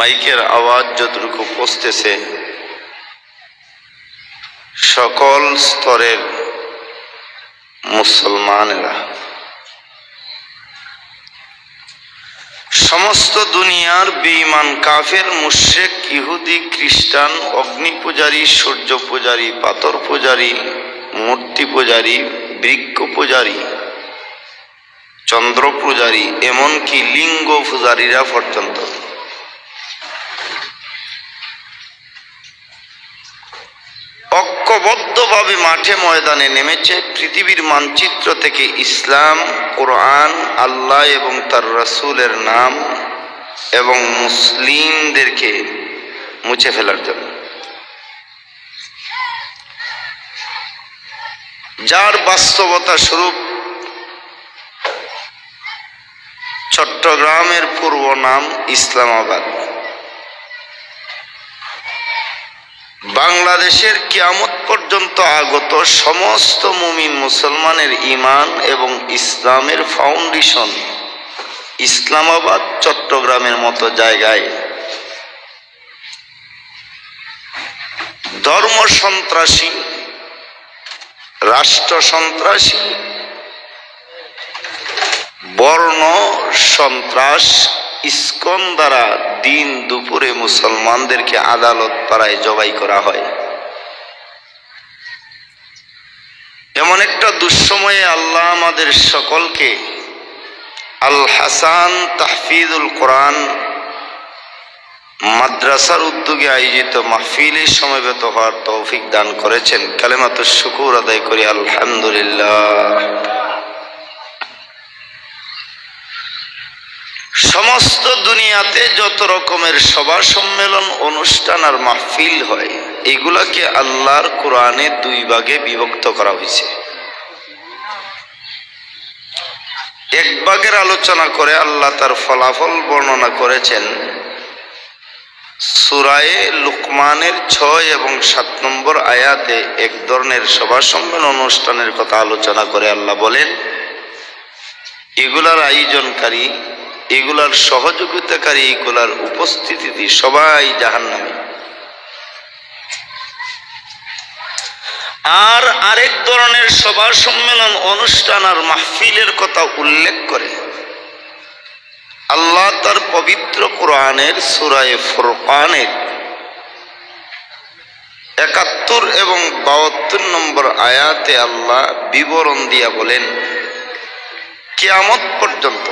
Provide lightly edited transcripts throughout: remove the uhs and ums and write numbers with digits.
মাইকের আওয়াজ যতটুকু পৌঁছতেছে সকল স্তরের মুসলমানেরা, সমস্ত দুনিয়ার বেঈমান কাফের মুশরিক ইহুদি খ্রিস্টান অগ্নি পূজারী সূর্য পূজারী পাথর পূজারী মূর্তি পূজারী বৃক্ষ পূজারী চন্দ্র পূজারী এমনকি লিঙ্গ পূজারীরা পর্যন্ত ঐক্যবদ্ধভাবে মাঠে ময়দানে নেমেছে পৃথিবীর মানচিত্র থেকে ইসলাম, কোরআন, আল্লাহ এবং তার রাসূলের নাম এবং মুসলিমদেরকে মুছে ফেলার জন্য, যার বাস্তবতা স্বরূপ চট্টগ্রামের পূর্ব নাম ইসলামাবাদ। বাংলাদেশের কিয়ামত পর্যন্ত আগত সমস্ত মুমিন মুসলমানের ঈমান এবং ইসলামের ফাউন্ডেশন ইসলামাবাদ চট্টগ্রামের মতো জায়গায় ধর্ম সন্ত্রাসী, রাষ্ট্র সন্ত্রাসী, বর্ণ সন্ত্রাস ইসকন দ্বারা দিন দুপুরে মুসলমানদেরকে আদালত পাড়ায় জবাই করা হয়। এমন একটা দুঃসময়ে আল্লাহ আমাদের সকলকে আল হাসান তাহফিজুল কোরআন মাদ্রাসার উদ্যোগে আয়োজিত মাহফিলে সমবেত হওয়ার তৌফিক দান করেছেন। কালেমাতুশ শুকুর আদায় করি আলহামদুলিল্লাহ। সমস্ত দুনিয়াতে যত রকমের সভা সম্মেলন অনুষ্ঠান আর মাহফিল হয়, এগুলাকে আল্লাহর কোরআনে দুই ভাগে বিভক্ত করা হয়েছে। এক ভাগের আলোচনা করে আল্লাহ তার ফলাফল বর্ণনা করেছেন সূরায়ে লুকমানের 6 এবং 7 নম্বর আয়াতে। এক ধরনের সভা সম্মেলন অনুষ্ঠানের কথা আলোচনা করে আল্লাহ বলেন, এগুলার আয়োজনকারী, এগুলার সহযোগিতাকারী, এগুলার উপস্থিতি সবাই জাহান্নামী। আর আরেক ধরনের সভা সম্মেলন অনুষ্ঠান আর মাহফিলের কথা উল্লেখ করে আল্লাহ তার পবিত্র কোরআনের সূরায়ে ফুরকানের 71 এবং 72 নম্বর আয়াতে আল্লাহ বিবরণ দিয়া বলেন, কিয়ামত পর্যন্ত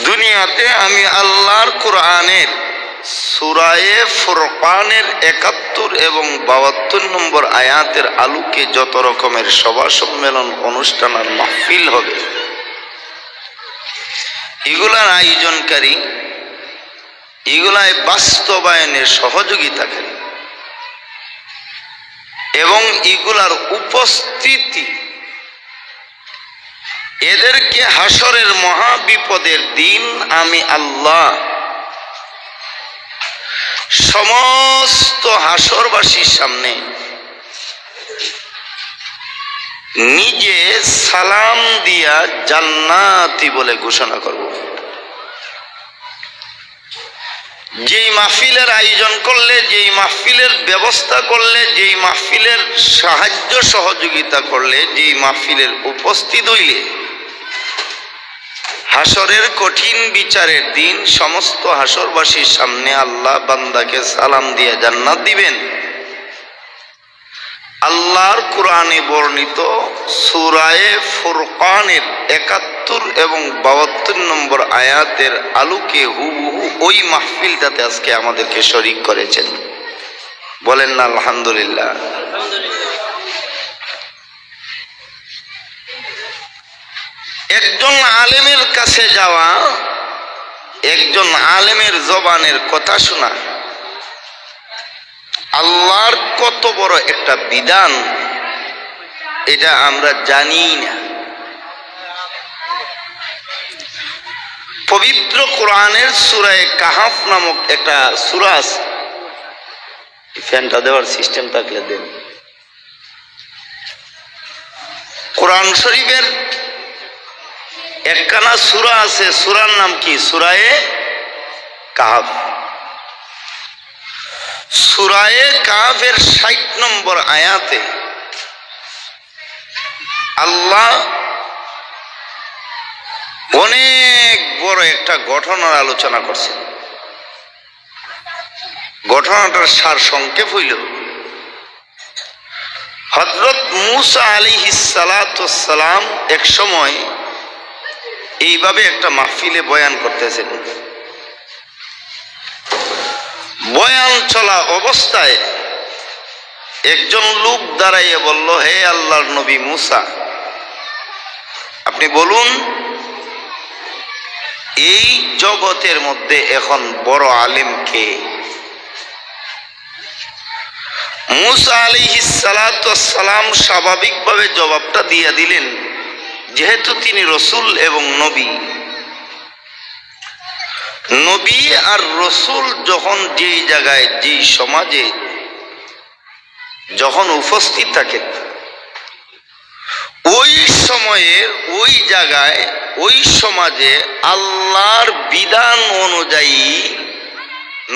দুনিয়াতে আমি আল্লাহর কোরআনের সূরায়ে ফুরকানের 71 এবং 72 নম্বর আয়াতের আলোকে যত রকমের সভা সম্মেলন অনুষ্ঠান আর মাহফিল হবে, এগুলার আয়োজনকারী, এগুলায় বাস্তবায়নের সহযোগিতাকারী এবং এগুলার উপস্থিতি, এদেরকে হাসরের মহা বিপদের দিন আমি আল্লাহ সমস্ত হাসরবাসীর সামনে নিজে সালাম দিয়া জান্নাতি বলে ঘোষণা করব। যেই মাহফিলের আয়োজন করলে, যেই মাহফিলের ব্যবস্থা করলে, যেই মাহফিলের সাহায্য সহযোগিতা করলে, যেই মাহফিলের উপস্থিত হইলে হাসরের কঠিন বিচারের দিন সমস্ত হাসরবাসীর সামনে আল্লাহ বান্দাকে সালাম দিয়ে জান্নাত দিবেন, আল্লাহর কোরআনে বর্ণিত সূরায়ে ফুরকানের 71 এবং 72 নম্বর আয়াতের আলোকে হুবহু ওই মাহফিলটাতে আজকে আমাদেরকে শরীক করেছেন। বলেন না আলহামদুলিল্লাহ। একজন আলেমের কাছে যাওয়া, একজন আলেমের জবানের কথা শোনা আল্লাহর কত বড় একটা বিধান, এটা আমরা জানি না। পবিত্র কোরআনের সূরায়ে কাহাফ নামক একটা সূরা আছে, ফ্যানটা দেওয়ার সিস্টেম থাকলে দেন। কোরআন শরীফের একখানা সূরা আছে, সূরার নাম কি? সূরায়ে কাহফ। সূরায়ে কাহফের ৬০ নম্বর আয়াতে আল্লাহ অনেক বড় একটা ঘটনার আলোচনা করছেন। ঘটনাটার সার সংক্ষেপ হইল, হযরত মূসা আলাইহিস সালাতু ওয়াস সালাম এক সময় এইভাবে একটা মাহফিলে বয়ান করতেছেন। বয়ান চলা অবস্থায় একজন লোক দাঁড়াইয়া বলল, হে আল্লাহর নবী মূসা, আপনি বলুন এই জগতের মধ্যে এখন বড় আলেম কে? মূসা আলাইহিস সালাতু ওয়াস সালাম স্বাভাবিকভাবে জবাবটা দিয়ে দিলেন, যেহেতু তিনি রসুল এবং নবী, নবী আর রসুল যখন যেই জায়গায় যেই সমাজে যখন উপস্থিত থাকেন, ওই সময়ের ওই জায়গায় ওই সমাজে আল্লাহর বিধান অনুযায়ী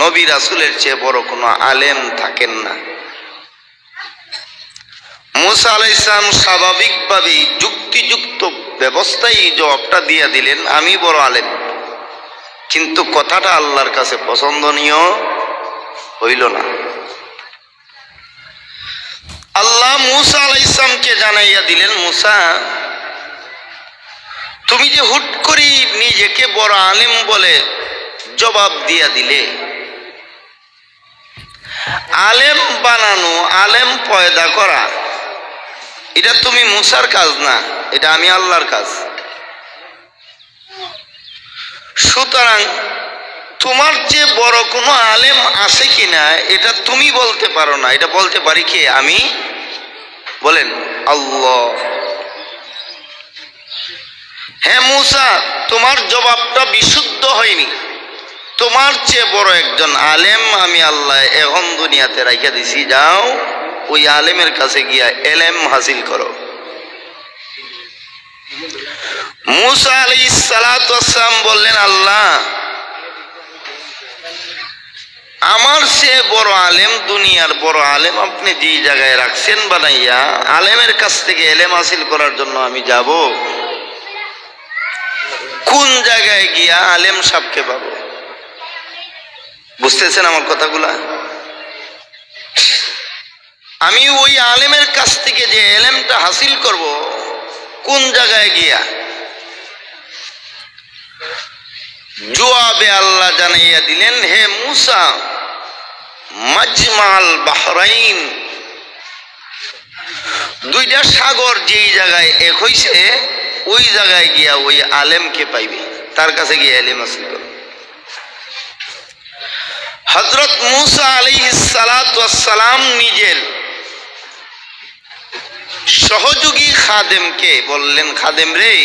নবী রাসূলের চেয়ে বড় কোনো আলেম থাকেন না। মূসা আলাইহিস সালাম স্বাভাবিকভাবেই যুক্তিযুক্ত ব্যবস্থায় এই জবাবটা দিয়ে দিলেন, আমি বড় আলেম। কিন্তু কথাটা আল্লাহর কাছে পছন্দনীয় হইল না। আল্লাহ মূসা আলাইহিস সালামকে জানাইয়া দিলেন, মূসা, তুমি যে হুট করে নিজেকে বড় আলেম বলে জবাব দিয়া দিলে, আলেম বানানো, আলেম পয়দা করা, এটা তুমি মূসার কাজ না, এটা আমি আল্লাহর কাজ। সুতরাং তোমার যে বড় কোনো আলেম আছে কিনা এটা তুমি বলতে পারো না, এটা বলতে পারি কে? আমি। বলেন আল্লাহ। হ্যাঁ মূসা, তোমার জবাবটা বিশুদ্ধ হয়নি। তোমার চেয়ে বড় একজন আলেম আমি আল্লাহ এখন দুনিয়াতে রাইখা দিছি, যাও ওই আলেমের কাছে গিয়া এলেম হাসিল করো। মূসা আলাইহিস সালাতু ওয়াস সালাম বললেন, আল্লাহ, আমার সে বড় আলেম, দুনিয়ার বড় আলেম আপনি যেই জায়গায় রাখছেন বানাইয়া, আলেমের কাছ থেকে এলেম হাসিল করার জন্য আমি যাব, কোন জায়গায় গিয়া আলেম সাহেবকে পাবো? বুঝতেছেন আমার কথাগুলা? আমি ওই আলেমের কাছ থেকে যে এলেমটা হাসিল করব, কোন জায়গায় গিয়া? জবাবে আল্লাহ জানাইয়া দিলেন, হে মূসা, মাজমাল বাহরাইন, দুইটা সাগর যেই জায়গায় এক হইছে ওই জায়গায় গিয়া ওই আলেমকে পাইবে, তার কাছে গিয়ে এলেম হাসিল করবে। হযরত মূসা আলাইহিস সালাতু ওয়াস সালাম নিজের সহযোগী খাদেমকে বললেন, খাদেম রে,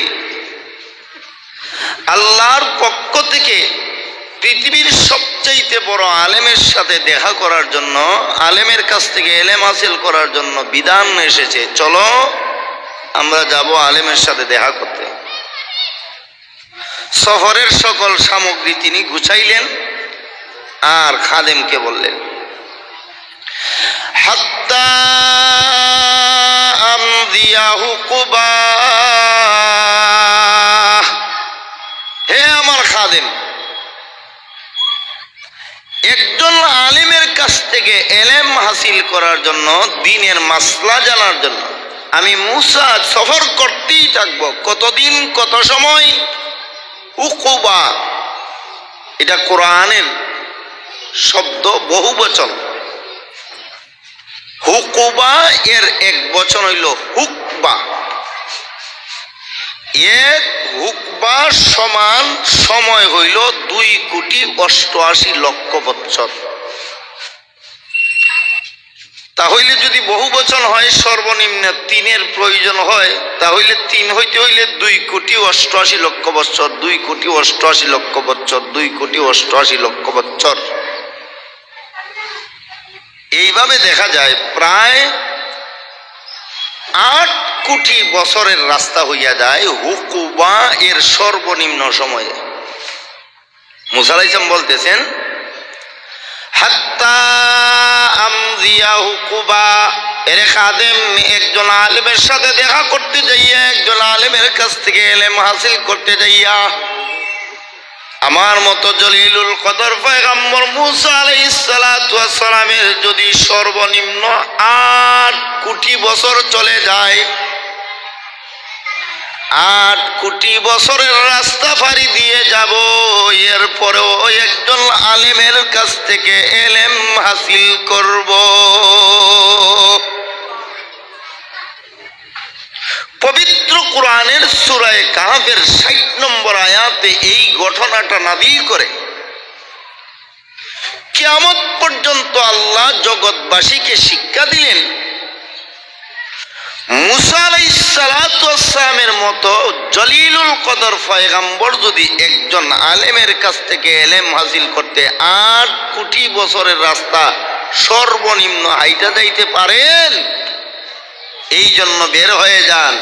আল্লাহর পক্ষ থেকে পৃথিবীর সবচাইতে বড় আলেমের সাথে দেখা করার জন্য, আলেমের কাছ থেকে এলেম হাসিল করার জন্য বিধান এসেছে, চলো আমরা যাব আলেমের সাথে দেখা করতে। শহরের সকল সামগ্রী তিনি গুছাইলেন আর খাদেমকে বললেন, হাত্তা আমদিয়াহু কুবা, হে আমার খাদেম, একজন আলিমের কাছ থেকে এলেম হাসিল করার জন্য, দ্বীনের মাসলা জানার জন্য আমি মূসা সফর করতেই থাকবো। কতদিন, কত সময়? উকুবা, এটা কোরআনের শব্দ, বহু বচন। হুকুবা এর এক বচন হইল হুকবা। এক হুকবা সমান সময় হইল 2,88,00,000 বৎসর। তাহলে যদি বহু বচন হয়, সর্বনিম্ন 3-এর প্রয়োজন হয়, তাহলে 3 হইতে হইলে 2,88,00,000 বৎসর, 2,88,00,000 বৎসর, 2,88,00,000 বৎসর। এইভাবে দেখা যায় প্রায় 8 কোটি বছরের রাস্তা হইয়া যায় হুকুবা এর সর্বনিম্ন সময়ে। মুসা আলাইহিস সালাম বলতেছেন হাত্তা আমজিয়াহু কুবা, এর খাদেম একজন আলেমের সাথে দেখা করতে যাইয়া, একজন আলেমের কাছ থেকে ইলম হাসিল করতে যাইয়া আমার মতো জলিলুল কদর পয়গম্বর মুসা আলাইহিস সালাতু ওয়াস সালামের যদি সর্বনিম্ন 8 কোটি বছর চলে যায়, 8 কোটি বছরের রাস্তা পাড়ি দিয়ে যাব, এরপরেও একজন আলেমের কাছ থেকে ইলম হাসিল করব। পবিত্র কোরআনের সূরা কাহফের 60 নম্বর আয়াতে এই ঘটনাটা নাযিল করে কিয়ামত পর্যন্ত আল্লাহ জগৎবাসীকে শিক্ষা দিলেন, মুসা আলাইহিস সালাতু ওয়াস সালামের মতো জলিলুল কদর পয়গম্বর যদি একজন আলেমের কাছ থেকে ইলম হাসিল করতে 8 কোটি বছরের রাস্তা সর্বনিম্ন হাইটা যাইতে পারেন, এই জন্য বের হয়ে যান।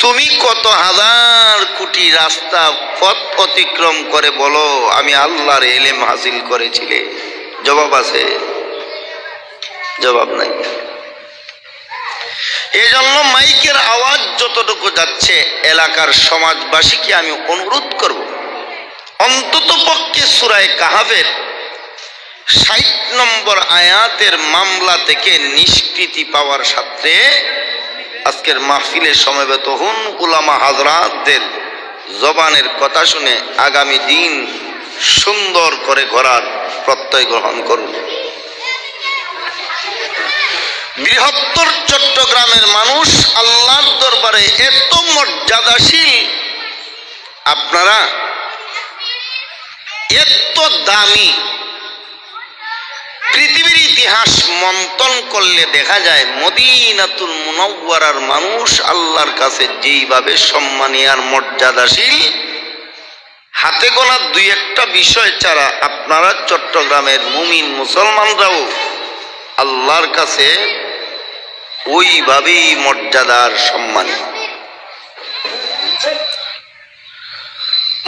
তুমি কত হাজার কোটি রাস্তা পথ অতিক্রম করে বলো আমি আল্লাহর ইলম হাসিল করেছিলে? জবাব আছে? জবাব নাই। এই জন্য মাইকের আওয়াজ যতটুকু যাচ্ছে এলাকার সমাজবাসীকে আমি অনুরোধ করব, অন্তত পক্ষে সূরা কাহফের 60 নম্বর আয়াতের মামলা থেকে নিষ্কৃতি পাওয়ার সাথে আজকের মাহফিলে সমবেত হুন উলামা হাজরাতদের জবানের কথা শুনে আগামী দিন সুন্দর করে গড়ার প্রত্যয় গ্রহণ করুন। বৃহত্তর চট্টগ্রামের মানুষ আল্লাহর দরবারে এত মর্যাদাশীল, আপনারা এত দামি, পৃথিবীর ইতিহাস মন্থন করলে দেখা যায় মদিনাতুল মুনাওয়ারার মানুষ আল্লাহর কাছে যেইভাবে সম্মানী আর মর্যাদাশীল, হাতে গোনা 2-1টা বিষয় ছাড়া আপনারা চট্টগ্রামের মুমিন মুসলমানরাও আল্লাহর কাছে ওইভাবেই মর্যাদার সম্মানী।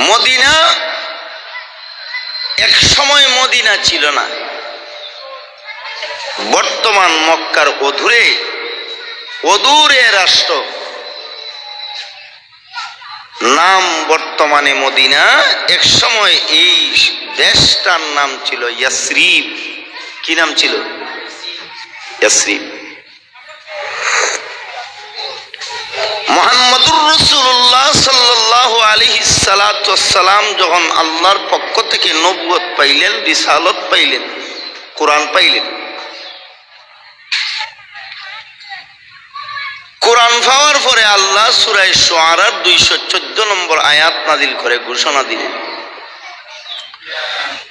মদিনা এক সময় মদিনা ছিল না, বর্তমান মক্কার অদূরে রাষ্ট্র, নাম বর্তমানে মদিনা। এক সময় এই দেশটার নাম ছিল ইয়াসরিব। কি নাম ছিল? ইয়াসরিব। মুহাম্মদুর রাসূলুল্লাহ সাল্লাল্লাহু আলাইহি সাল্লাতু ওয়াস সালাম যখন আল্লাহর পক্ষ থেকে নবুয়ত পাইলেন, রিসালত পাইলেন, কোরআন পাইলেন, কোরআন পাওয়ার পরে আল্লাহ সূরা শুআরার 214 নম্বর আয়াত নাযিল করে ঘোষণা দিলেন,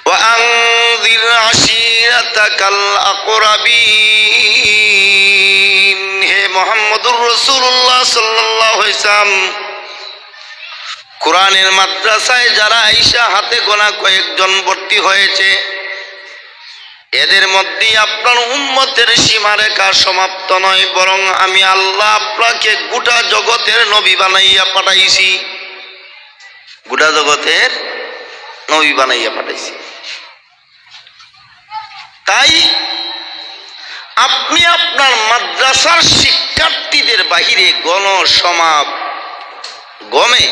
ওয়া আনযির আশীরাতাকাল আকরাবিন। হে মুহাম্মদুর রাসূলুল্লাহ সাল্লাল্লাহু আলাইহি ওয়াসাল্লাম, কোরআনের মাদ্রাসায় যারা আয়েশা হাতে গোনা কয়েকজন ভর্তি হয়েছে, এদের মধ্যে আপনার উম্মতের সীমারেখা সমাপ্ত নয়, বরং আমি আল্লাহ আপনাকে গোটা জগতের নবী বানাইয়া পাঠাইছি। গোটা জগতের নবী বানাইয়া পাঠাইছি। তাই আপনি আপনার মাদ্রাসার শিক্ষার্থীদের বাহিরে গণে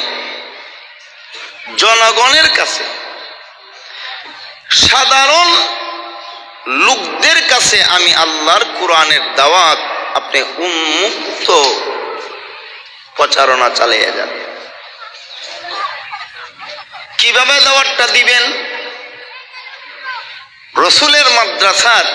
জনগণের কাছে, সাধারণ লোকদের কাছে আমি আল্লাহর কোরআনের দাওয়াত আপনি উন্মুক্ত প্রচারণা চালিয়ে যান। কিভাবে দাওয়াতটা দিবেন? রাসূলের মাদ্রাসার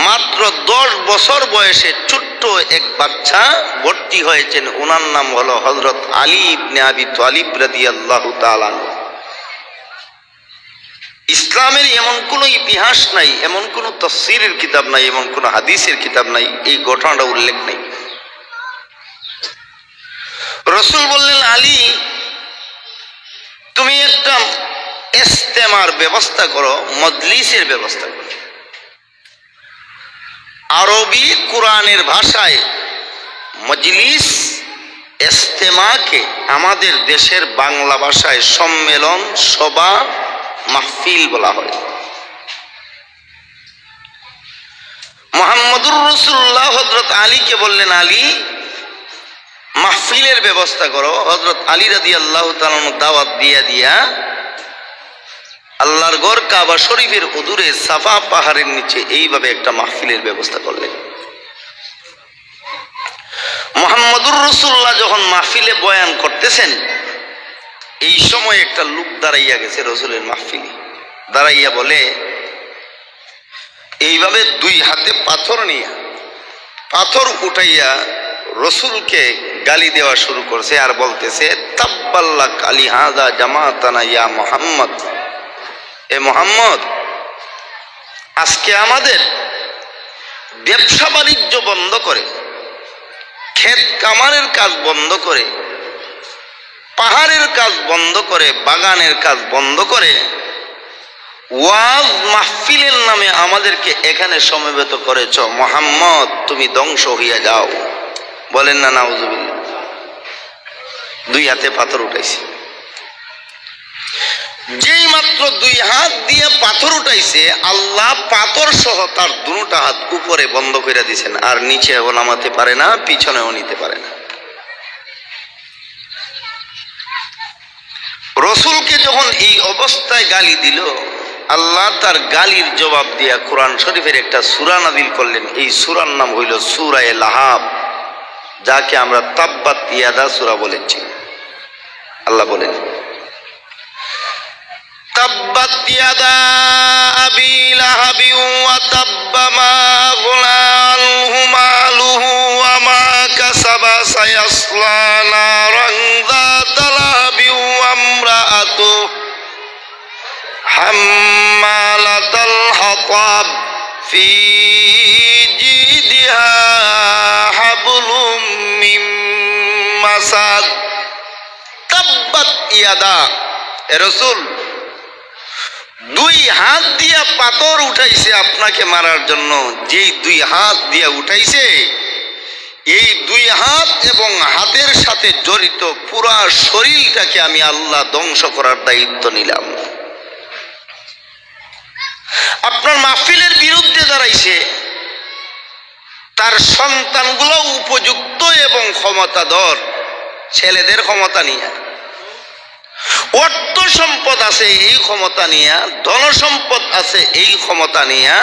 মাত্র 10 বছর বয়সে ছোট্ট এক বাচ্চা ভর্তি হয়েছেন, ওনার নাম হলো হযরত আলী ইবনে আবি তালিব রাদিয়াল্লাহু তাআলা। ইসলামের এমন কোনো ইতিহাস নাই, এমন কোনো তাফসীরের কিতাব নাই, এমন কোনো হাদিসের কিতাব নাই এই ঘটনাটা উল্লেখ নেই। রাসূল বললেন, আলী তুমি একটা ইস্তেমার ব্যবস্থা করো, মজলিসের ব্যবস্থা করো। আরবি কোরআনের ভাষায় মজলিস ইজতেমাকে আমাদের দেশের বাংলা ভাষায় সম্মেলন, সভা, মাহফিল বলা হয়। মুহাম্মদুর রাসূলুল্লাহ হযরত আলীকে বললেন, আলী মাহফিলের ব্যবস্থা করো। হযরত আলী রাদিয়াল্লাহু তাআলা দাওয়াত দিয়া আল্লাহর ঘর কাবা শরীফের অদূরে সাফা পাহাড়ের নিচে এইভাবে একটা মাহফিলের ব্যবস্থা করলেন। মুহাম্মদুর রাসূলুল্লাহ যখন মাহফিলে বয়ান করতেছেন, এই সময় একটা লোক দাঁড়াইয়া গেছে রাসূলের মাহফিলে। দাঁড়াইয়া বলে, এইভাবে দুই হাতে পাথর নিয়ে পাথর উঠাইয়া রসুলকে গালি দেওয়া শুরু করছে আর বলতেছে, তাব্বাল্লাক আলী হাযা জামাতানা ইয়া মুহাম্মদ। এ মুহাম্মদ, আজকে আমাদের ব্যবসা বাণিজ্য বন্ধ করে, ক্ষেত কামারের কাজ বন্ধ করে, পাহাড়ের কাজ বন্ধ করে, বাগানের কাজ বন্ধ করে ওয়াজ মাহফিলের নামে আমাদেরকে এখানে সমবেত করেছ। মুহাম্মদ, তুমি ধ্বংস হইয়া যাও। বলেন না নাউজুবিল্লাহ। দুই হাতে পাথর উঠাইছে। যেই মাত্র দুই হাত দিয়ে পাথর উঠাইছে, আল্লাহ পাথর সহ তার দুটো হাত উপরে বন্ধ করে দিয়েছেন, আর নিচেও নামাতে পারে না, পিছনেও নিতে পারে না। রসুলকে যখন এই অবস্থায় গালি দিল, আল্লাহ তার গালির জবাব দিয়া কোরআন শরীফের একটা সূরা নাযিল করলেন। এই সূরার নাম হইল সূরা লাহাব, যাকে আমরা তাব্বাত ইয়াদা সূরা বলেছি। আল্লাহ বলেন, তাব্বাত ইয়াদা আবি লাহাবি ওয়া তাব্বা মা আগনা আনহু মালুহু ওয়া মা কাসাবা সায়াসলা নারান যাতা লাহাবি ওয়া ইমরাআতুহু হাম্মালাতাল হাতাব ফি জিদিহা হাবলুম মিন মাসাদ। তাব্বাত ইয়াদা, এ রাসূল, দুই হাত দিয়া পাথর উঠাইছে আপনাকে মারার জন্য। যেই দুই হাত দিয়া উঠাইছে, এই দুই হাত এবং হাতের সাথে জড়িত পুরা শরীরটাকে আমি আল্লাহ ধ্বংস করার দায়িত্ব নিলাম। আপনার মাহফিলের বিরুদ্ধে দাঁড়াইছে, তার সন্তানগুলো উপযুক্ত এবং ক্ষমতাধর, ছেলেদের ক্ষমতা নিয়ে, অর্থ সম্পদ আছে এই ক্ষমতা নিয়ে, ধন সম্পদ আছে এই ক্ষমতা নিয়ে,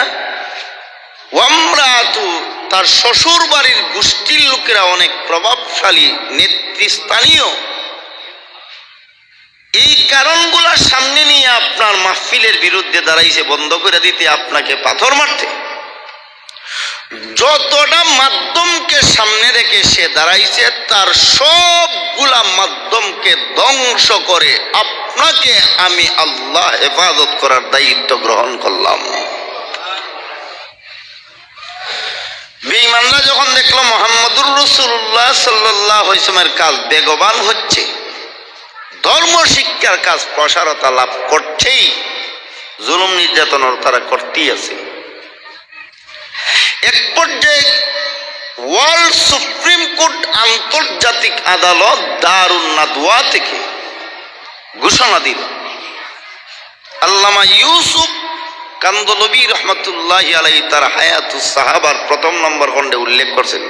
ওয়ামরাতু, তার শ্বশুর বাড়ির গোষ্ঠীর লোকেরা অনেক প্রভাবশালী, নেতৃস্থানীয়। এই কারণগুলা সামনে নিয়ে আপনার মাহফিলের বিরুদ্ধে দাঁড়াইছে, বন্ধ করে দিতে, আপনাকে পাথর মারতে। যতটা মাধ্যমকে সামনে রেখে সে দাঁড়াইছে, তার সবগুলা মাধ্যমকে ধ্বংস করে আপনাকে আমি আল্লাহ হেফাজত করার দায়িত্ব গ্রহণ করলাম। বেঈমানরা যখন দেখলো মুহাম্মদুর রাসূলুল্লাহ সাল্লাল্লাহু আলাইহি ওয়াসাল্লামের কাজ বেগবান হচ্ছে, ধর্ম শিক্ষার কাজ প্রসারতা লাভ করছেই, জুলুম নির্যাতন তারা করতেই আছে। এক পর্যায়ে ওয়ার্ল্ড সুপ্রিম কোর্ট, আন্তর্জাতিক আদালত দারুন নাদওয়া থেকে ঘোষণা দিল, আল্লামা ইউসুফ কান্দলবী রহমতুল্লাহি আলাইহি তার হায়াতুস সাহাবার 1 নম্বর খণ্ডে উল্লেখ করছেন,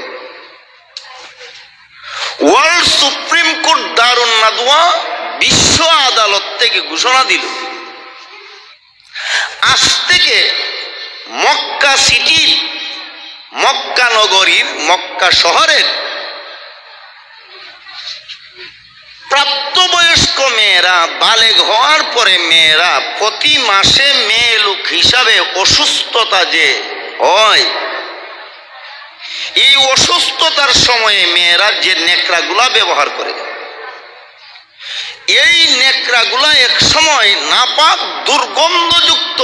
ওয়ার্ল্ড সুপ্রিম কোর্ট দারুন নাদওয়া বিশ্ব আদালত থেকে ঘোষণা দিল, আজ থেকে মক্কা সিটির, মক্কা নগরীর, মক্কা শহরের প্রাপ্তবয়স্ক মেয়েরা, বালেগ হওয়ার পরে মেয়েরা প্রতি মাসে মেয়ে লোক হিসাবে অসুস্থতা যে হয়, এই অসুস্থতার সময়ে মেয়েরা যে নেকড়াগুলা ব্যবহার করে, এই নেকড়াগুলা এক সময় নাপাক দুর্গন্ধযুক্ত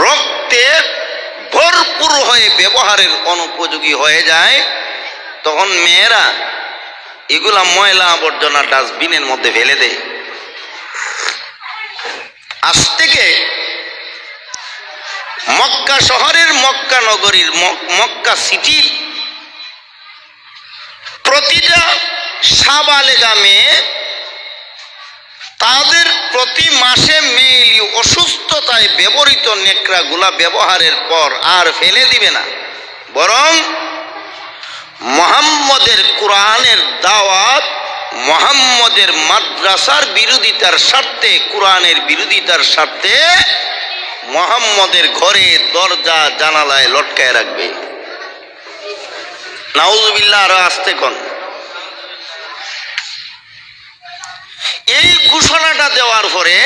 রক্তে ভরপুর হয়ে ব্যবহারের অনুপযোগী হয়ে যায়। তখন মেয়েরা এগুলা ময়লা আবর্জনা ডাস্টবিনের মধ্যে ফেলে দেয়। আজ থেকে মক্কা শহরের, মক্কা নগরীর, মক্কা সিটির প্রতিটা সাবালেগা মেয়ে তাদের প্রতি মাসে মেইলি অসুস্থতায় ব্যবহৃত নেকড়াগুলা ব্যবহারের পর আর ফেলে দিবে না, বরং মুহাম্মদের কোরআনের দাওয়াত, মুহাম্মদের মাদ্রাসার বিরোধিতার স্বার্থে, কোরআনের বিরোধিতার স্বার্থে মুহাম্মদের ঘরে দরজা জানালায় লটকায় রাখবে। নাউজুবিল্লাহ, আরো আসতে কোন। এই ঘোষণাটা দেওয়ার পরে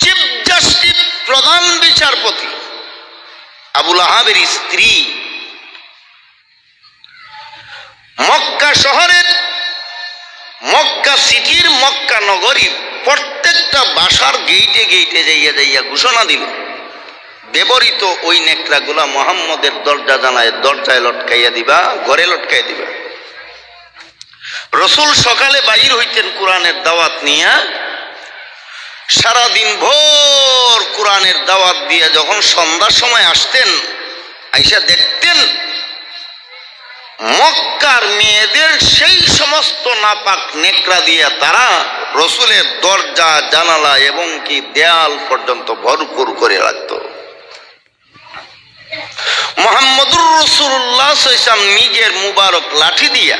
চিফ জাস্টিস, প্রধান বিচারপতি আবুল আহাবের স্ত্রী মক্কা শহরের, মক্কা সিটির, মক্কা নগরী প্রত্যেকটা বাসার গেইটে গেইটে যাইয়া যাইয়া ঘোষণা দিল, ব্যবহৃত ওই নেকড়াগুলা মুহাম্মদের দরজা জানায় দরজায় লটকাইয়া দিবা, ঘরে লটকাইয়া দিবা। রসুল সকালে বাইর হইতেন কোরআনের দাওয়াত নিয়া, সারাদিন ভোর কোরআনের দাওয়াত দিয়া যখন সন্ধ্যার সময় আসতেন, আইসা দেখতেন মক্কার মেয়েদের সেই সমস্ত নাপাক নেকড়া দিয়া তারা রসুলের দরজা জানালা এবং কি দেয়াল পর্যন্ত ভরপুর করে রাখত। মুহাম্মদুর রাসূলুল্লাহ সাল্লাল্লাহু আলাইহি ওয়াসাল্লাম নিজের মুবারক লাঠি দিয়া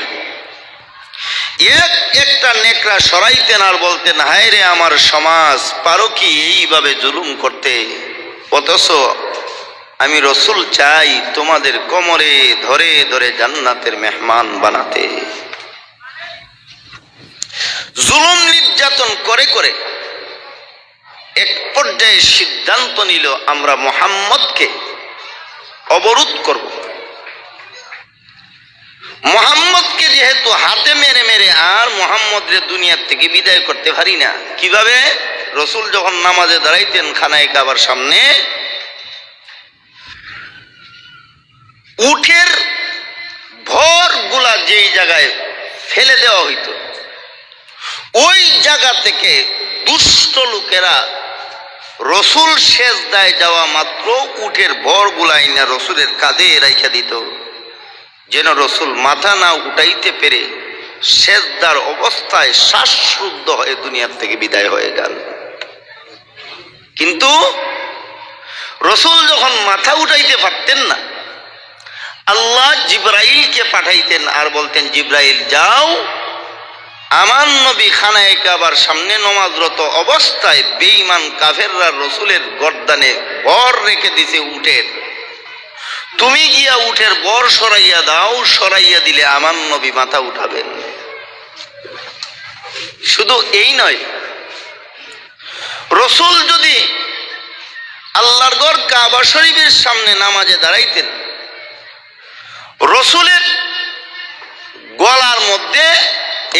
একটা নেকড়া সরাইতেন আর বলতেন, হায় রে আমার সমাজ, পারো কি এইভাবে জুলুম করতে? অথচ আমি রসুল চাই তোমাদের কোমরে ধরে ধরে জান্নাতের মেহমান বানাতে। জুলুম নির্যাতন করে করে এক পর্যায়ে সিদ্ধান্ত নিল, আমরা মুহাম্মদকে অবরোধ করব। মুহাম্মদকে যেহেতু হাতে মেরে মেরে আর মুহাম্মদের দুনিয়ার থেকে বিদায় করতে পারি না, কিভাবে? রসুল যখন নামাজে দাঁড়াইতেন খানায়ে কাবার সামনে, উটের ভর গুলা যেই জায়গায় ফেলে দেওয়া হইত, ওই জায়গা থেকে দুষ্ট লোকেরা রসুল সেজদায় যাওয়া মাত্র উটের ভর গুলাই না রসুলের কাঁধে রাইখা দিত, যেন রসুল মাথা না উঠাইতে পেরে সেজদার অবস্থায় শ্বাসরুদ্ধ হয়ে দুনিয়ার থেকে বিদায় হয়ে যান। কিন্তু রসুল যখন মাথা উঠাইতে পারতেন না, আল্লাহ জিব্রাইলকে পাঠাইতেন আর বলতেন, জিব্রাইল যাও, আমার নবী খানায়ে কাবার সামনে নমাজরত অবস্থায় বেঈমান কাফেররা রসুলের গর্দানে বর রেখে দিছে উটের, তুমি গিয়া উটের বর সরাইয়া দাও, সরাইয়া দিলে আমার নবী মাথা উঠাবেন। শুধু এই নয়, রসুল যদি আল্লাহর ঘর কাবা শরীফের সামনে নামাজে দাঁড়াইতেন, রসুলের গলার মধ্যে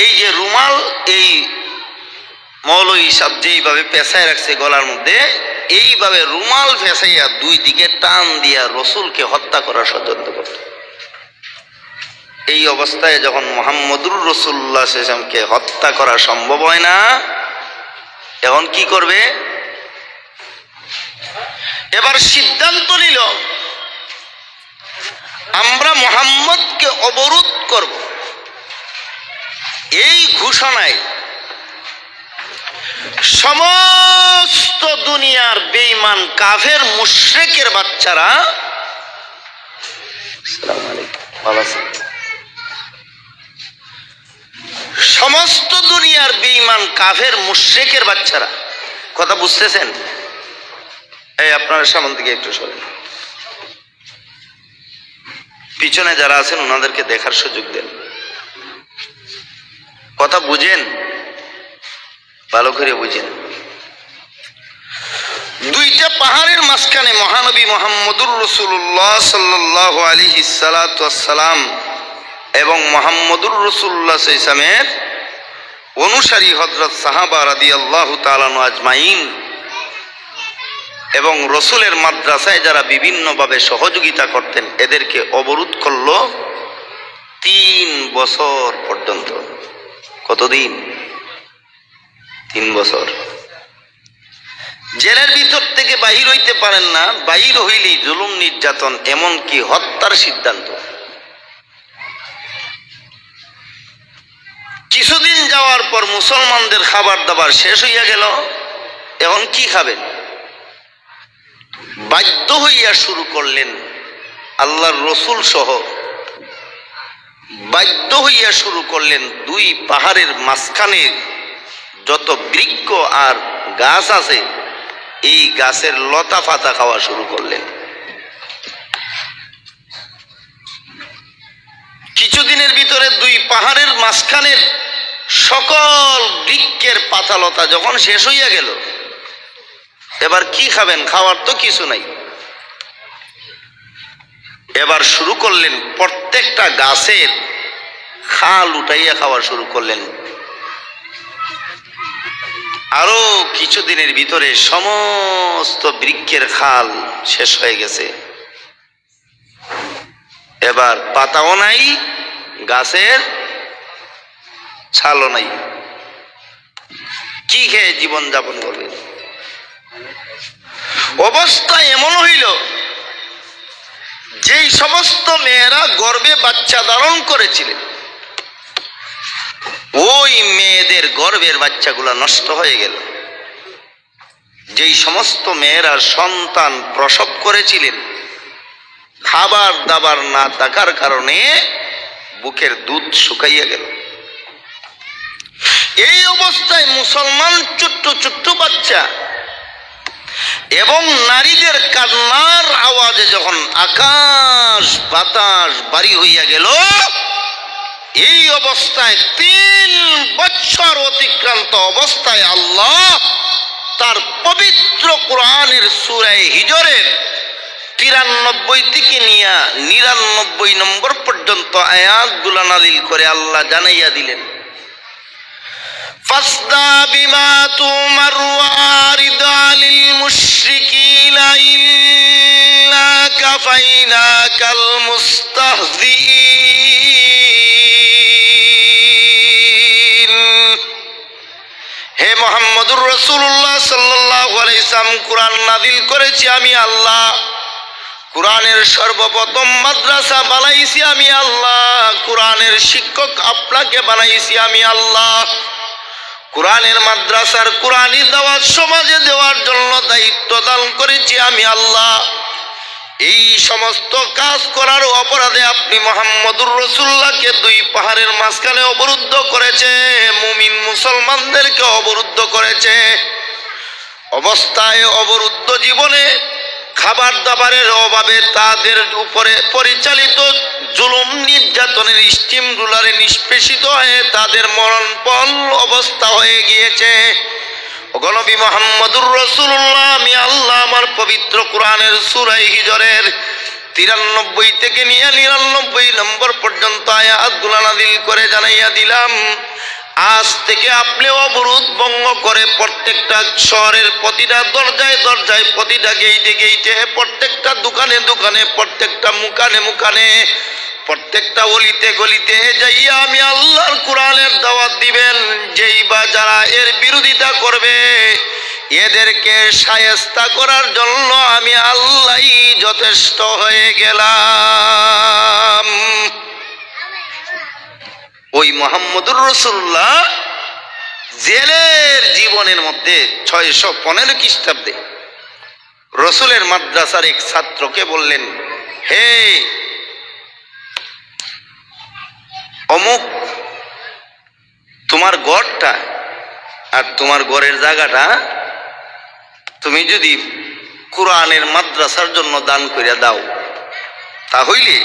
এই যে রুমাল, এই মৌলভী সাহেব যেইভাবে পেঁচায় রাখছে গলার মধ্যে, এইভাবে রুমাল ফেসাইয়া দুই দিকে টান দিয়া রসুলকে হত্যা করার ষড়যন্ত্র করত। এই অবস্থায় যখন মুহাম্মদুর রাসূলুল্লাহ সাল্লাল্লাহু আলাইহি ওয়াসাল্লামকে হত্যা করা সম্ভব হয় না, এখন কি করবে? এবার সিদ্ধান্ত নিল, আমরা মুহাম্মদকে অবরোধ করব। এই ঘোষণায় সমস্ত দুনিয়ার বেঈমান কাফের মুশরিকের বাচ্চারা, সমস্ত দুনিয়ার বেঈমান কাফের মুশরিকের বাচ্চারা, কথা বুঝতেছেন? এই আপনারা সামনে দিকে একটু সরেন, পিছনে যারা আছেন ওনাদেরকে দেখার সুযোগ দেন, কথা বুঝেন, ভালো করে বুঝেন। দুইটা পাহাড়ের মাঝখানে মহানবী মুহাম্মদুর রাসূলুল্লাহ সাল্লাল্লাহু আলাইহি সাল্লাম এবং মুহাম্মদুর রাসূলুল্লাহ সাল্লাল্লাহু আলাইহি ওয়াসাল্লামের অনুসারী হযরত সাহাবা রাদিয়াল্লাহু তাআলা আজমাইন এবং রসুলের মাদ্রাসায় যারা বিভিন্নভাবে সহযোগিতা করতেন, এদেরকে অবরোধ করলো 3 বছর পর্যন্ত। কতদিন? 3 বছর। জেলের ভিতর থেকে বাহির হইতে পারেন না, বাহির হইলেই জুলুম নির্যাতন, এমনকি হত্যার সিদ্ধান্ত। যাওয়ার পর মুসলমানদের খাবার দাবার শেষ হইয়া গেল, এখন কি খাবেন? বাধ্য হইয়া শুরু করলেন, আল্লাহর রসুল সহ বাধ্য হইয়া শুরু করলেন দুই পাহাড়ের মাঝখানে যত বৃক্ষ আর গাছ আছে এই গাছের লতা পাতা খাওয়া শুরু করলেন। কিছুদিনের ভিতরে দুই পাহাড়ের মাঝখানের সকল বৃক্ষের পাতা লতা যখন শেষ হইয়া গেল, এবার কি খাবেন? খাওয়ার তো কিছু নাই। এবার শুরু করলেন প্রত্যেকটা গাছের খাল উঠাইয়া খাওয়া শুরু করলেন। আরো কিছুদিনের ভিতরে সমস্ত বৃক্ষের খাল শেষ হয়ে গেছে, এবার পাতাও নাই, গাছের ছালও নাই। কি খেয়ে জীবন যাপন করবে? অবস্থা এমন হইল, যেই সমস্ত মেয়েরা গর্ভে বাচ্চা ধারণ করেছিলেন ওই মেয়েদের গর্ভের বাচ্চাগুলা নষ্ট হয়ে গেল। যেই সমস্ত মেয়েরা সন্তান প্রসব করেছিলেন খাবার দাবার না থাকার কারণে বুকের দুধ শুকাইয়া গেল। এই অবস্থায় মুসলমান ছোট্ট ছোট্ট বাচ্চা এবং নারীদের কান্নার আওয়াজে যখন আকাশ বাতাস ভারী হইয়া গেল, এই অবস্থায় 3 বছর অতিক্রান্ত অবস্থায় আল্লাহ তার পবিত্র কোরআনের সূরা হিজরের 93 থেকে নিয়ে 99 নম্বর পর্যন্ত আয়াতগুলো নাযিল করে আল্লাহ জানাইয়া দিলেন, ফাসদা বিমা তুমার ওয়ারিদ আলিল মুশরিকিনা ইল্লা কাফাইনাকাল মুস্তাহজিঈন। হে মুহাম্মদুর রাসূলুল্লাহ সাল্লাল্লাহু আলাইহি সাল্লাম, কোরআন নাযিল করেছি আমি আল্লাহ। কোরআনের সর্বপ্রথম মাদ্রাসা বানাইছি আমি আল্লাহ। কোরআনের শিক্ষক আপনাকে বানাইছি আমি আল্লাহ। কোরআনের মাদ্রাসার কোরআনি দাওয়াত সমাজে দেওয়ার জন্য দায়িত্ব দান করেছি আমি আল্লাহ। এই সমস্ত কাজ করার অপরাধে আপনি মুহাম্মদুর রাসূলুল্লাহকে দুই পাহাড়ের মাঝখানে অবরুদ্ধ করেছে, মুমিন মুসলমানদেরকে অবরুদ্ধ করেছে। অবস্থায় অবরুদ্ধ জীবনে খাবার দাবারের অভাবে তাদের উপরে পরিচালিত জুলুম নির্যাতনের স্টিম রুলারে নিষ্পেষিত হয়ে তাদের মরণপণ অবস্থা হয়ে গিয়েছে। নবী মুহাম্মদুর রাসূলুল্লাহ, আমি আল্লাহ আমার পবিত্র কোরআনের সূরা হিজরের 93 থেকে নিয়ে 99 নম্বর পর্যন্ত আয়াতগুলো নাযিল করে জানাইয়া দিলাম, আজ থেকে আপনি অবরোধ ভঙ্গ করে প্রত্যেকটা শহরের প্রতিটা দরজায় দরজায়, প্রতিটা গেইটে গেইটে, প্রত্যেকটা দোকানে দোকানে, প্রত্যেকটা মুকানে মুকানে, প্রত্যেকটা অলিতে গলিতে যাইয়া আমি আল্লাহর কোরআনের দাওয়াত দিবেন। যেই বা যারা এর বিরোধিতা করবে এদেরকে শায়েস্তা করার জন্য আমি আল্লাহই যথেষ্ট হয়ে গেলাম। ওই মুহাম্মদুর রাসূলুল্লাহ জেলের জীবনের মধ্যে 615 খ্রিস্টাব্দে রসুলের মাদ্রাসার এক ছাত্রকে বললেন, হে অমুক, তোমার ঘরটা আর তোমার ঘরের জায়গাটা তুমি যদি কোরআনের মাদ্রাসার জন্য দান করিয়া দাও, তাহলে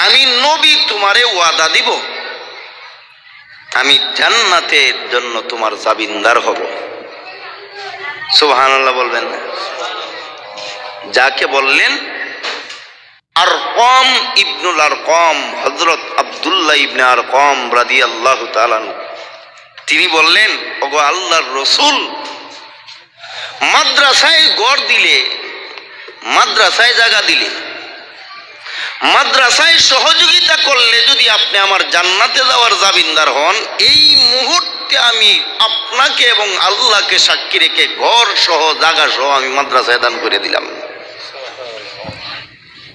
আমি নবী তোমারে ওয়াদা দিব, আমি জান্নাতের জন্য তোমার জামিনদার হব। সুবহানাল্লাহ বলবেন না? যাকে বললেন আরকম ইবনুল আরকম, হযরত আব্দুল্লাহ ইবনে আরকম রাদিয়াল্লাহু তাআলা, তিনি বললেন, ওগো আল্লাহর রাসূল, মাদ্রাসায় ঘর দিলে, মাদ্রাসায় জায়গা দিলে, মাদ্রাসায় সহযোগিতা করলে যদি আপনি আমার জান্নাতে যাওয়ার জামিনদার হন, এই মুহূর্তে আমি আপনাকে এবং আল্লাহকে সাক্ষী রেখে ঘর সহ জায়গা সহ আমি মাদ্রাসায় দান করে দিলাম।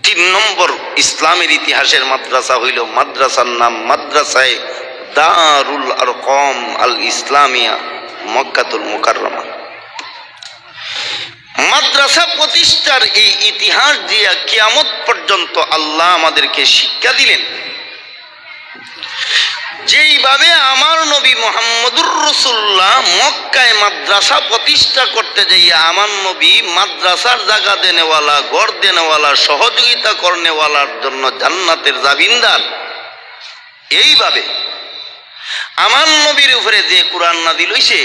3 নম্বর ইসলামের ইতিহাসের মাদ্রাসা হইল, মাদ্রাসার নাম মাদ্রাসায় দারুল আরকম আল ইসলামিয়া মক্কাতুল মুকাররমা। মাদ্রাসা প্রতিষ্ঠার এই ইতিহাস দিয়া কিয়ামত পর্যন্ত আল্লাহ আমাদেরকে শিক্ষা দিলেন। যেইভাবে আমার নবী মুহাম্মদুর রাসূলুল্লাহ মক্কায় মাদ্রাসা প্রতিষ্ঠা করতে যাইয়া আমার নবী মাদ্রাসার জায়গা দেনেওয়ালা, ঘর দেনেওয়ালা, সহযোগিতা করনেওয়ালার জন্য জান্নাতের জামিনদার, এইভাবে আমার নবীর উপরে যে কোরআন নাযিল হইছে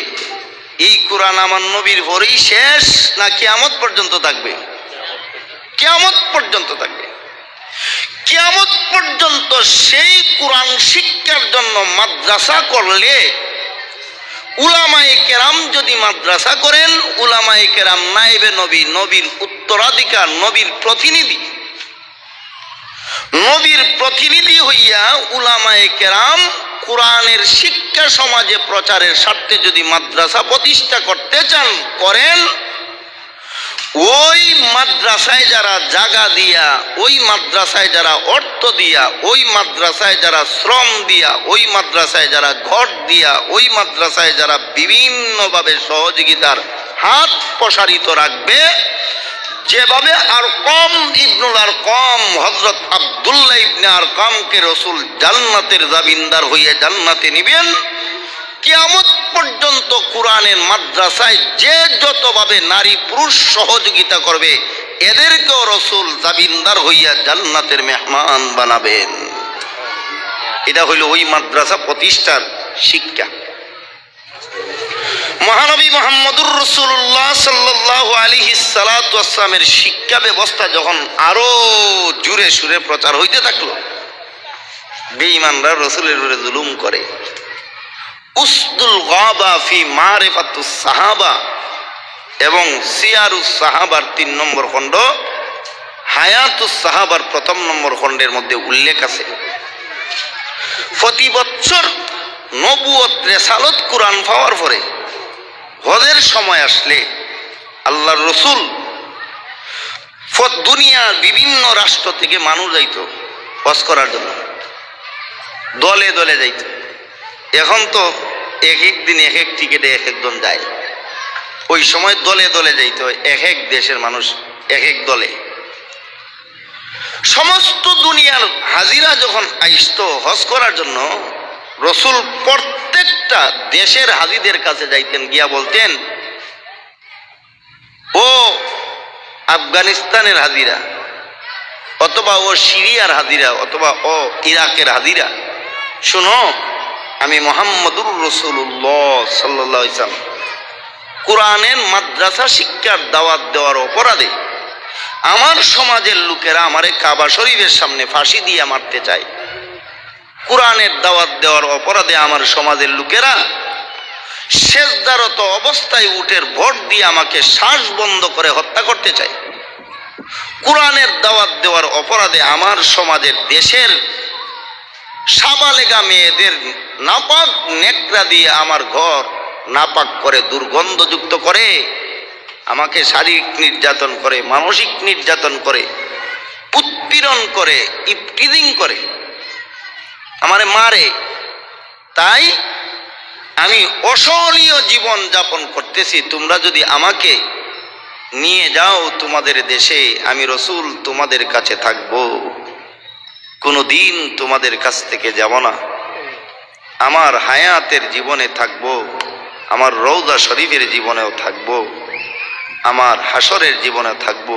এই কোরআন আমার নবীর পরেই শেষ না কিয়ামত পর্যন্ত থাকবে? কিয়ামত পর্যন্ত থাকবে। কিয়ামত পর্যন্ত সেই কোরআন শিক্ষার জন্য মাদ্রাসা করলে, উলামায়ে কেরাম যদি মাদ্রাসা করেন, উলামায়ে কেরাম নায়েবে নবী, নবীর উত্তরাধিকার, নবীর প্রতিনিধি। নবীর প্রতিনিধি হইয়া উলামায়ে কেরাম কোরআনের শিক্ষা সমাজে প্রচারের স্বার্থে যদি মাদ্রাসা প্রতিষ্ঠা করতে চান করেন, ওই মাদ্রাসায় যারা জায়গা দিয়া, ওই মাদ্রাসায় যারা অর্থ দিয়া, ওই মাদ্রাসায় যারা শ্রম দিয়া, ওই মাদ্রাসায় যারা ঘর দিয়া, ওই মাদ্রাসায় যারা বিভিন্নভাবে সহযোগিতার হাত প্রসারিত রাখবে, যেভাবে আরকম ইবনুল আরকম হযরত আব্দুল্লাহ ইবনে আরকমকে রাসূল জান্নাতের জামিনদার হইয়া জান্নাতে নিবেন, কিয়ামত পর্যন্ত কোরআনের মাদ্রাসায় যে যতভাবে নারী পুরুষ সহযোগিতা করবে এদেরকেও রাসূল জামিনদার হইয়া জান্নাতের মেহমান বানাবেন। এটা হইল ওই মাদ্রাসা প্রতিষ্ঠার শিক্ষা। মহানবী মুহাম্মদুর রাসূলুল্লাহ সাল্লাল্লাহু আলাইহি সাল্লাতু ওয়াসসালামের শিক্ষা ব্যবস্থা যখন আরো জোরে সুরে প্রচার হইতে থাকলো, বেঈমানরা রাসূলের উপরে জুলুম করে। উসদুল গাবা ফি মারিফাতুস সাহাবা এবং সিয়ারুস সাহাবার ৩ নম্বর খণ্ড, হায়াতুস সাহাবার ১ম নম্বর খণ্ডের মধ্যে উল্লেখ আছে, প্রতি বছর নবুয়ত রিসালত কুরআন পাওয়ার পরে হজের সময় আসলে আল্লাহর রাসূল দুনিয়ার বিভিন্ন রাষ্ট্র থেকে মানুষ যাইত হজ করার জন্য, দলে দলে যাইত। এখন তো এক এক দিন এক এক টিকেটে এক একজন যায়, ওই সময় দলে দলে যাইত, এক এক দেশের মানুষ এক এক দলে। সমস্ত দুনিয়ার হাজিরা যখন আইসত হজ করার জন্য, রাসূল প্রত্যেকটা দেশের হাজিদের কাছে যাইতেন, গিয়া বলতেন, ও আফগানিস্তানের হাজিরা, অথবা ও সিরিয়ার হাজিরা, অথবা ও ইরাকের হাজিরা, শুনো, আমি মুহাম্মদুর রাসূলুল্লাহ সাল্লাল্লাহু আলাইহি ওয়াসাল্লাম কোরআনের মাদ্রাসা শিক্ষার দাওয়াত দেওয়ার অপরাধে আমার সমাজের লোকেরা আমারে কাবা শরীফের সামনে ফাঁসি দিয়ে মারতে চায়। কোরআনের দাওয়াত দেওয়ার অপরাধে আমার সমাজের লোকেরা সেজদারত অবস্থায় উটের ভোট দিয়ে আমাকে শ্বাস বন্ধ করে হত্যা করতে চায়। কোরআনের দাওয়াত দেওয়ার অপরাধে আমার সমাজের দেশের সাবালেগা মেয়েদের নাপাক নেকড়া দিয়ে আমার ঘর নাপাক করে, দুর্গন্ধযুক্ত করে, আমাকে শারীরিক নির্যাতন করে, মানসিক নির্যাতন করে, উৎপীড়ন করে, ইফটিজিং করে, আমারে মারে। তাই আমি অসহনীয় জীবন যাপন করতেছি, তোমরা যদি আমাকে নিয়ে যাও তোমাদের দেশে, আমি রাসূল তোমাদের কাছে থাকবো, কোনোদিন তোমাদের কাছ থেকে যাব না। আমার হায়াতের জীবনে থাকবো, আমার রওজা শরীফের জীবনেও থাকবো, আমার হাসরের জীবনে থাকবো,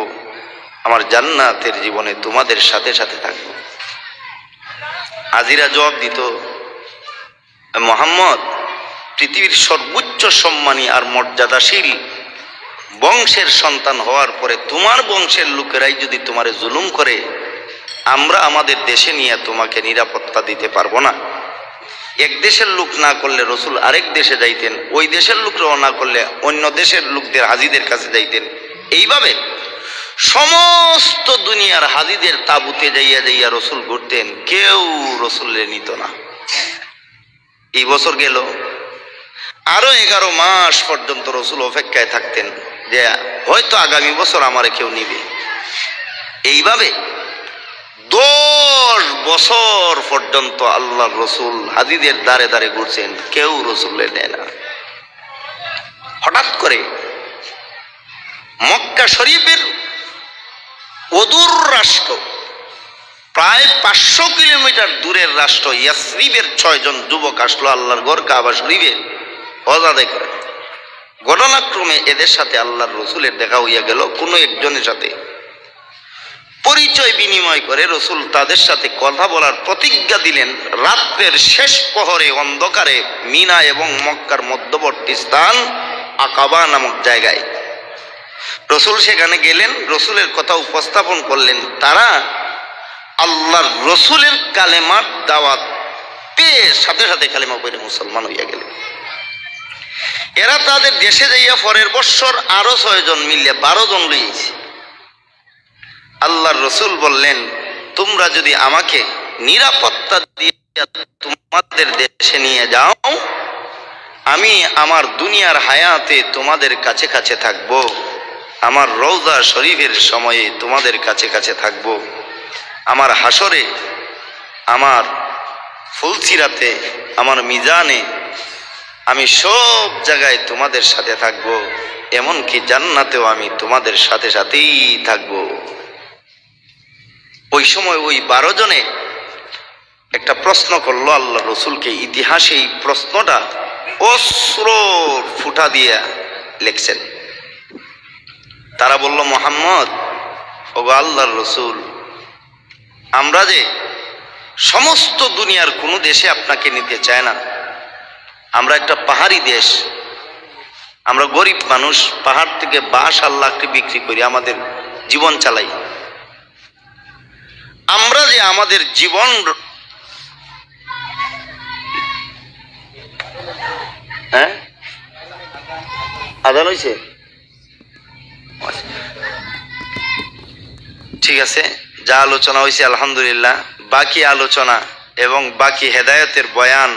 আমার জান্নাতের জীবনে তোমাদের সাথে সাথে থাকবো। হাজিরা জবাব দিত, মুহাম্মদ, পৃথিবীর সর্বোচ্চ সম্মানী আর মর্যাদাশীল বংশের সন্তান হওয়ার পরে তোমার বংশের লোকেরাই যদি তোমারে জুলুম করে, আমরা আমাদের দেশে নিয়ে তোমাকে নিরাপত্তা দিতে পারবো না। এক দেশের লোক না করলে রাসূল আরেক দেশে যাইতেন, ওই দেশের লোকরাও না করলে অন্য দেশের লোকদের হাজিদের কাছে যাইতেন। এইভাবে সমস্ত দুনিয়ার হাজিদের তাবুতে যাইয়া যাইয়া রাসূল ঘুরতেন, কেউ রাসূলের নিত না। এই বছর গেল, আরো 11 মাস পর্যন্ত রাসূল অপেক্ষায় থাকতেন যে হয়তো আগামী বছর আমারে কেউ নিবে। এইভাবে 10 বছর পর্যন্ত আল্লাহর রসুল হাজিদের দ্বারে দ্বারে ঘুরছেন, কেউ রসুলের নেয় না। হঠাৎ করে মক্কা শরীফের অদূর রাষ্ট্র, প্রায় 500 কিলোমিটার দূরের রাষ্ট্র ইয়াসরিবের 6 জন যুবক আসলো আল্লাহর ঘর কাবা শরীফে হজ আদায় করে। ঘটনাক্রমে এদের সাথে আল্লাহর রসুলের দেখা হইয়া গেল। কোনো একজনের সাথে পরিচয় বিনিময় করে রসুল তাদের সাথে কথা বলার প্রতিজ্ঞা দিলেন। রাত্রের শেষ প্রহরে অন্ধকারে মিনা এবং মক্কার মধ্যবর্তী স্থান আকাবা নামক জায়গায় রসুল সেখানে গেলেন, রসুলের কথা উপস্থাপন করলেন। তারা আল্লাহর রসুলের কালেমার দাওয়াত পেয়ে সাথে সাথে কালেমা পড়ে মুসলমান হইয়া গেলেন। এরা তাদের দেশে যাইয়া পরের বৎসর আরো 6 জন মিলিয়ে 12 জন লইছে। আল্লাহর রসুল বললেন, তোমরা যদি আমাকে নিরাপত্তা দিয়ে তোমাদের দেশে নিয়ে যাও, আমি আমার দুনিয়ার হায়াতে তোমাদের কাছে কাছে থাকব, আমার রওজা শরীফের সময়ে তোমাদের কাছে কাছে থাকব, আমার হাসরে, আমার ফুলসিরাতে, আমার মিজানে, আমি সব জায়গায় তোমাদের সাথে থাকব, এমনকি জান্নাতেও আমি তোমাদের সাথে সাথেই থাকব। ওই সময় ওই 12 জনে একটা প্রশ্ন করলো আল্লাহ রসুলকে। ইতিহাসে এই প্রশ্নটা অস্ত্র ফুটা দিয়ে লিখছেন। তারা বলল, মুহাম্মদ, ওগো আল্লাহর রসুল, আমরা যে সমস্ত দুনিয়ার কোনো দেশে আপনাকে নিতে চায় না। আমরা একটা পাহাড়ি দেশ, আমরা গরিব মানুষ, পাহাড় থেকে বাঁশ আল্লাহকে বিক্রি করি আমাদের জীবন চালাই। আমরা যে আমাদের জীবন আদান হয়েছে, ঠিক আছে, যা আলোচনা হয়েছে আলহামদুলিল্লাহ। বাকি আলোচনা এবং বাকি হেদায়েতের বয়ান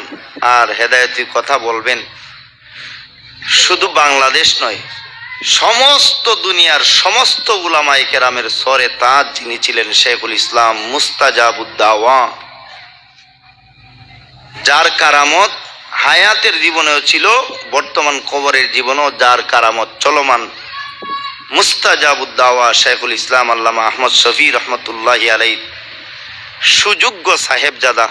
আর হেদায়েতের কথা বলবেন শুধু বাংলাদেশ নয়, সমস্ত দুনিয়ার সমস্ত উলামায়ে কেরামের সরে তাজ যিনি ছিলেন শেখুল ইসলাম মুস্তাজাবুদ দাওয়া, যার কারামত হায়াতের জীবনেও ছিল, বর্তমান কবরের জীবনেও যার কারামত চলমান, মুস্তাজাবুদ দাওয়া শেখুল ইসলাম আল্লামা আহমদ শফি রহমতুল্লাহি আলাইহি সুযোগ্য সাহেবজাদা,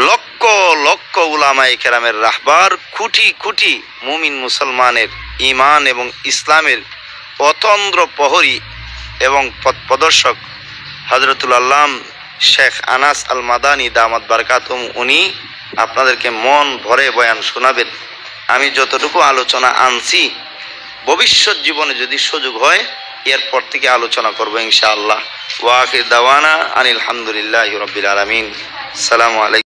লক্ষ লক্ষ উলামায়ে কেরামের রাহবার, কোটি কোটি মুমিন মুসলমানের ঈমান এবং ইসলামের অতন্দ্র প্রহরী এবং পথ প্রদর্শক হযরতুল আল্লাম শেখ আনাস আল মাদানী দামাত বারকাতুহুম, উনি আপনাদেরকে মন ভরে বয়ান শোনাবেন। আমি যতটুকু আলোচনা আনছি, ভবিষ্যৎ জীবনে যদি সুযোগ হয় এরপর থেকে আলোচনা করবো ইনশাআল্লাহ। ওয়া আখির দাওয়ানা আনিল হামদুলিল্লাহি রাব্বিল আলামিন। আসসালামু আলাইকুম।